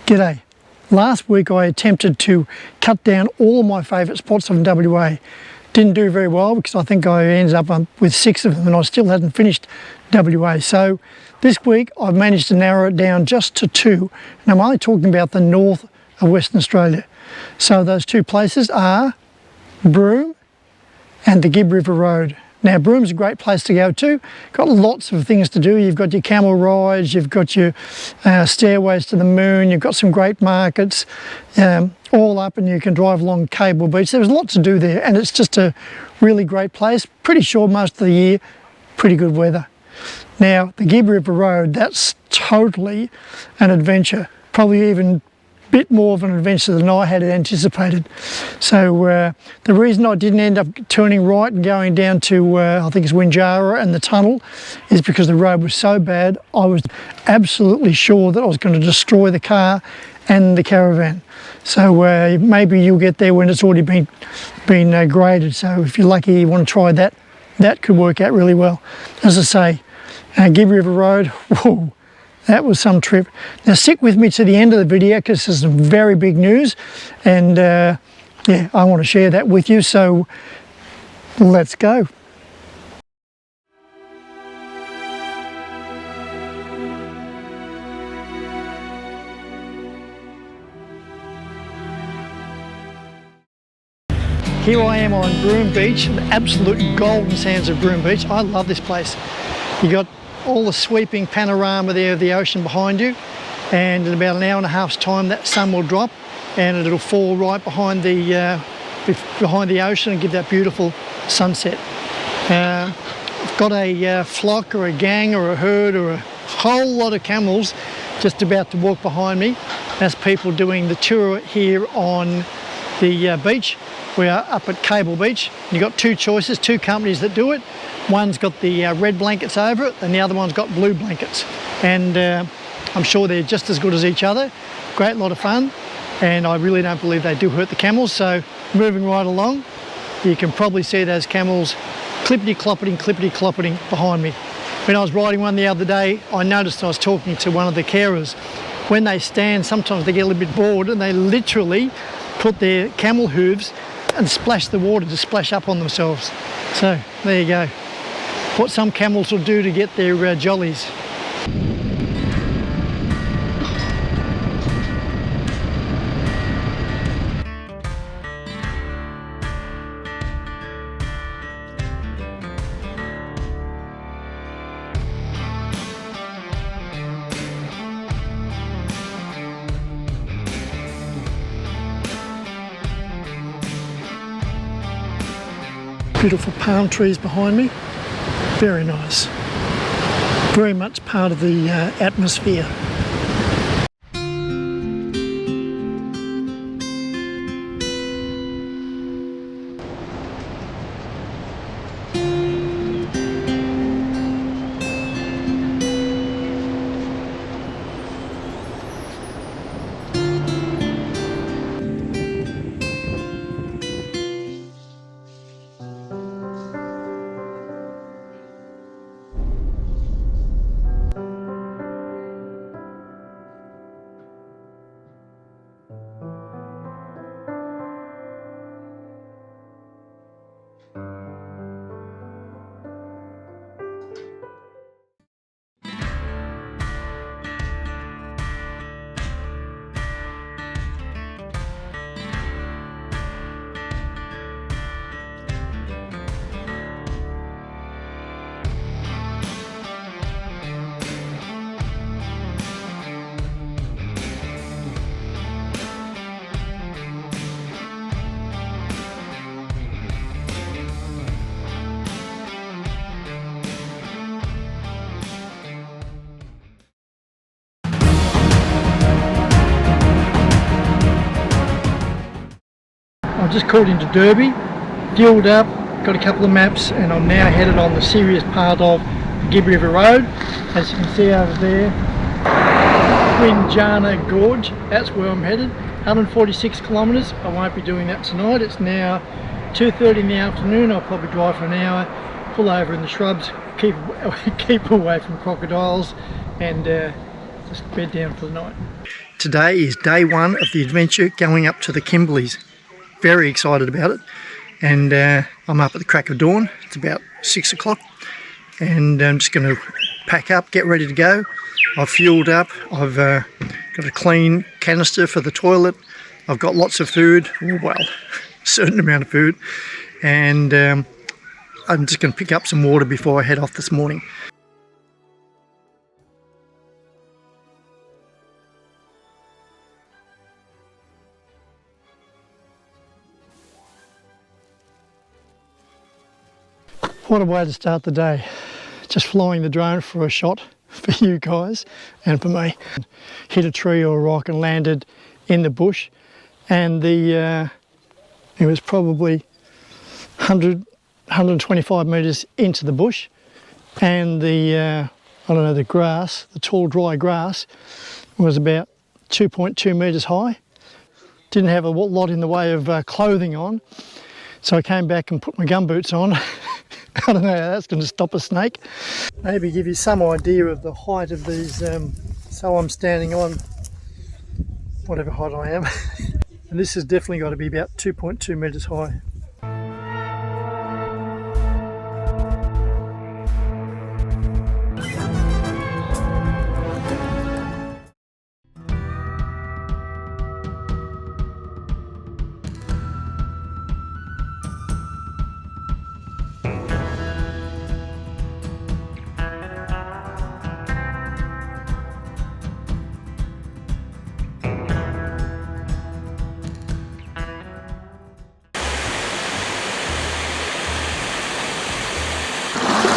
G'day. Last week I attempted to cut down all of my favourite spots of WA. Didn't do very well because I think I ended up with 6 of them and I still hadn't finished WA. So this week I've managed to narrow it down just to 2. And I'm only talking about the north of Western Australia. So those 2 places are Broome and the Gibb River Road. Now Broome's a great place to go to. Got lots of things to do. You've got your camel rides, you've got your stairways to the moon, you've got some great markets all up, and you can drive along Cable Beach. There's lots to do there and it's just a really great place. Pretty sure most of the year, pretty good weather. Now the Gibb River Road, that's totally an adventure. Probably even bit more of an adventure than I had anticipated. So the reason I didn't end up turning right and going down to I think it's Winjara and the tunnel is because the road was so bad. I was absolutely sure that I was going to destroy the car and the caravan. So maybe you'll get there when it's already been graded. So if you're lucky, you want to try that, that could work out really well. As I say, Gibb River Road, whoa, that was some trip. Now stick with me to the end of the video because there's some very big news and yeah, I want to share that with you, so let's go. Here I am on Broom Beach, the absolute golden sands of Broom Beach. I love this place. You got all the sweeping panorama there of the ocean behind you, and in about an hour and a half's time that sun will drop and it'll fall right behind the ocean and give that beautiful sunset. I've got a flock or a gang or a herd or a whole lot of camels just about to walk behind me. That's people doing the tour here on the beach. We are up at Cable Beach. You've got 2 choices, 2 companies that do it. One's got the red blankets over it and the other one's got blue blankets. And I'm sure they're just as good as each other. Great lot of fun. And I really don't believe they do hurt the camels. So moving right along, you can probably see those camels clippity-cloppeting behind me. When I was riding one the other day, I noticed I was talking to one of the carers. When they stand, sometimes they get a little bit bored and they literally put their camel hooves and splash the water to splash up on themselves. So there you go. What some camels will do to get their jollies. Beautiful palm trees behind me. Very nice. Very much part of the atmosphere. I've just called into Derby, fueled up, got a couple of maps, and I'm now headed on the serious part of the Gibb River Road. As you can see over there, Winjara Gorge, that's where I'm headed. 146 kilometres. I won't be doing that tonight. It's now 2:30 in the afternoon. I'll probably drive for an hour, pull over in the shrubs, keep away from crocodiles, and just bed down for the night. Today is day one of the adventure going up to the Kimberleys. Very excited about it, and I'm up at the crack of dawn. It's about 6 o'clock, and I'm just going to pack up, get ready to go. I've fueled up, I've got a clean canister for the toilet, I've got lots of food, well, a certain amount of food, and I'm just going to pick up some water before I head off this morning. What a way to start the day. Just flying the drone for a shot for you guys and for me. Hit a tree or a rock and landed in the bush, and it was probably 125 metres into the bush, and the grass, the tall dry grass, was about 2.2 metres high. Didn't have a lot in the way of clothing on, so I came back and put my gumboots on. I don't know how that's going to stop a snake. Maybe give you some idea of the height of these. So I'm standing on whatever height I am. And this has definitely got to be about 2.2 metres high.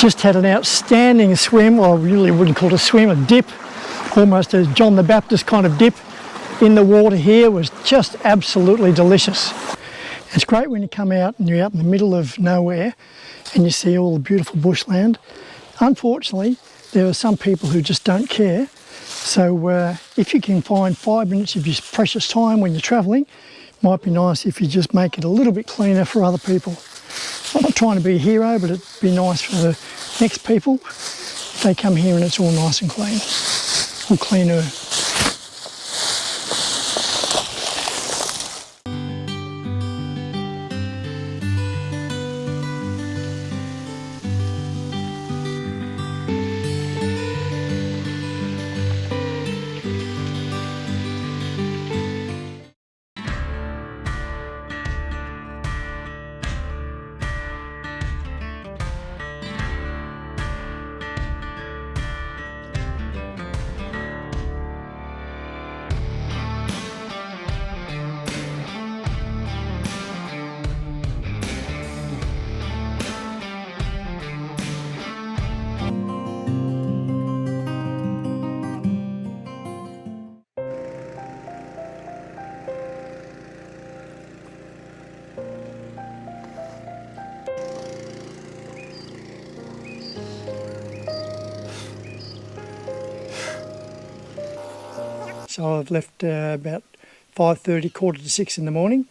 Just had an outstanding swim, well, I really wouldn't call it a swim, a dip, almost a John the Baptist kind of dip in the water here. Was just absolutely delicious. It's great when you come out and you're out in the middle of nowhere and you see all the beautiful bushland. Unfortunately, there are some people who just don't care. So if you can find 5 minutes of your precious time when you're travelling, it might be nice if you just make it a little bit cleaner for other people. I'm not trying to be a hero, but it'd be nice for the next people if they come here and it's all nice and clean, or cleaner. So I've left about 5:30, 5:45 in the morning.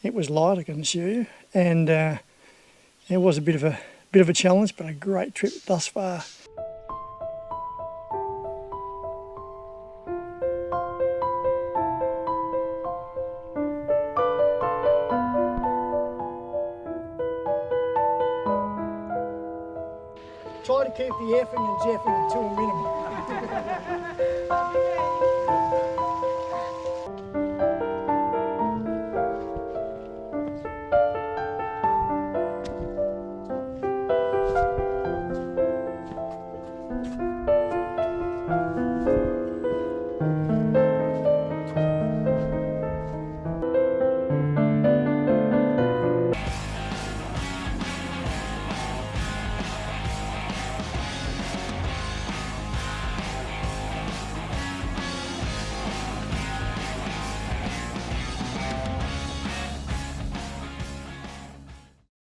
It was light, I can assure you, and it was a bit of a challenge, but a great trip thus far. Try to keep the effing and jeffing to a minimum.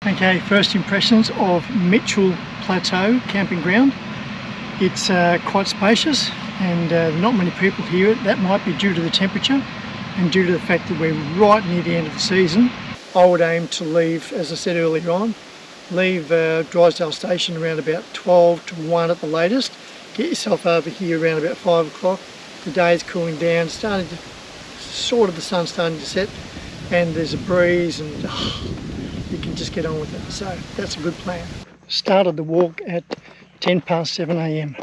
Okay, first impressions of Mitchell Plateau Camping Ground. It's quite spacious and not many people here. That might be due to the temperature and due to the fact that we're right near the end of the season. I would aim to leave, as I said earlier on, leave Drysdale Station around about 12 to 1 at the latest. Get yourself over here around about 5 o'clock the day is cooling down, starting to, sort of the sun's starting to set, and there's a breeze, and you can just get on with it. So that's a good plan. Started the walk at 7:10 a.m.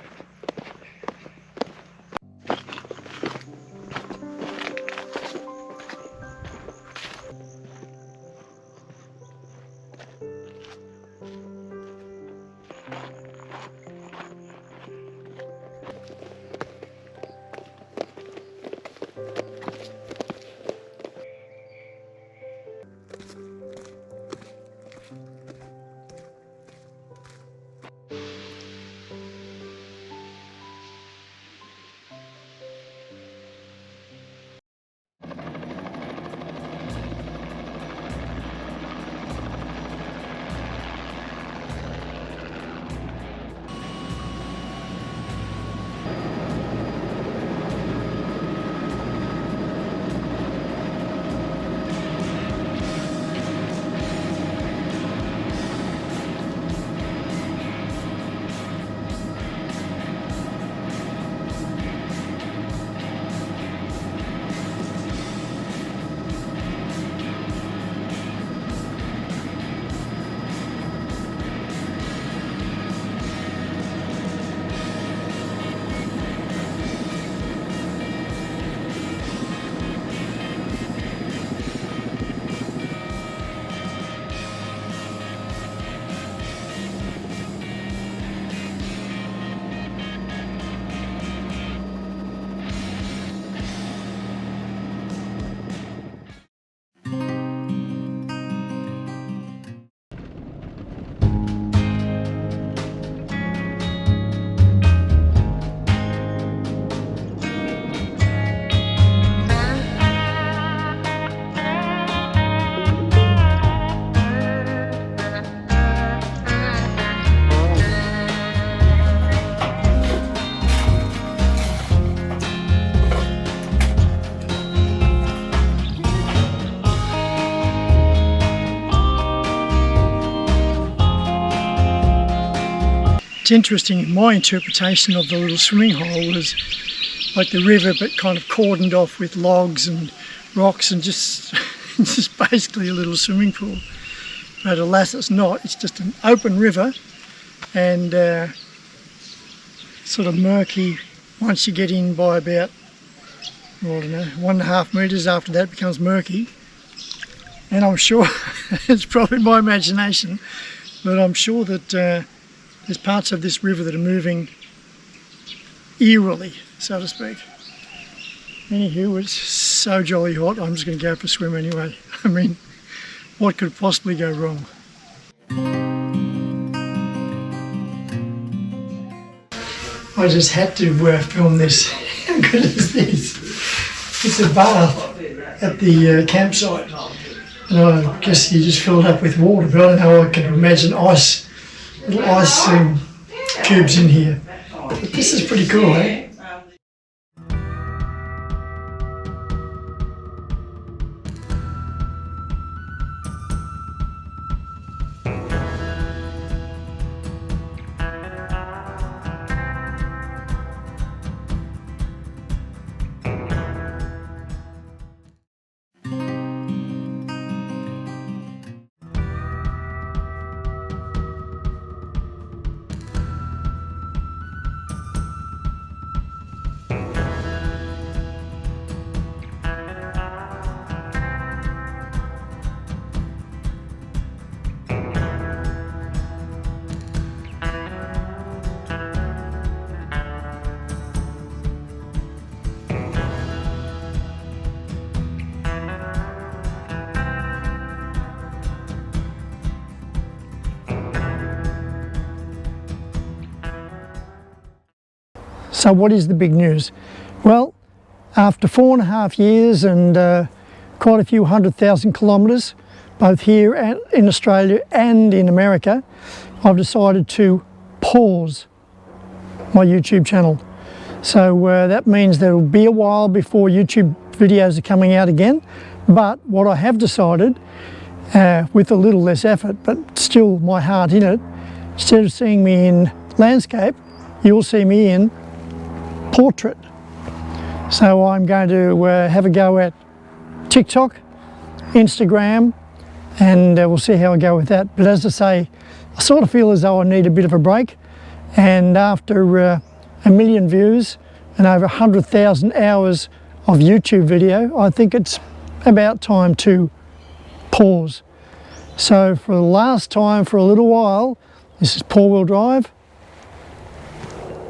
It's interesting, my interpretation of the little swimming hole was like the river, but kind of cordoned off with logs and rocks and just basically a little swimming pool. But alas, it's not. It's just an open river, and sort of murky once you get in by about, I don't know, 1.5 metres. After that it becomes murky. And I'm sure, it's probably my imagination, but I'm sure that there's parts of this river that are moving eerily, so to speak. Anywho, it's so jolly hot, I'm just going to go for a swim anyway. I mean, what could possibly go wrong? I just had to film this. How good is this? It's a bath at the campsite. And I guess you just fill it up with water, but I don't know, I can imagine little ice cubes in here. But this is pretty cool, eh? So what is the big news? Well, after 4.5 years and quite a few 100,000 kilometres, both here and in Australia and in America, I've decided to pause my YouTube channel. So that means there will be a while before YouTube videos are coming out again. But what I have decided, with a little less effort, but still my heart in it, instead of seeing me in landscape, you'll see me in portrait. So I'm going to have a go at TikTok, Instagram, and we'll see how I go with that. But as I say, I sort of feel as though I need a bit of a break, and after 1 million views and over 100,000 hours of YouTube video, I think it's about time to pause. So for the last time for a little while, this is 4-wheel drive,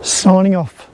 signing off.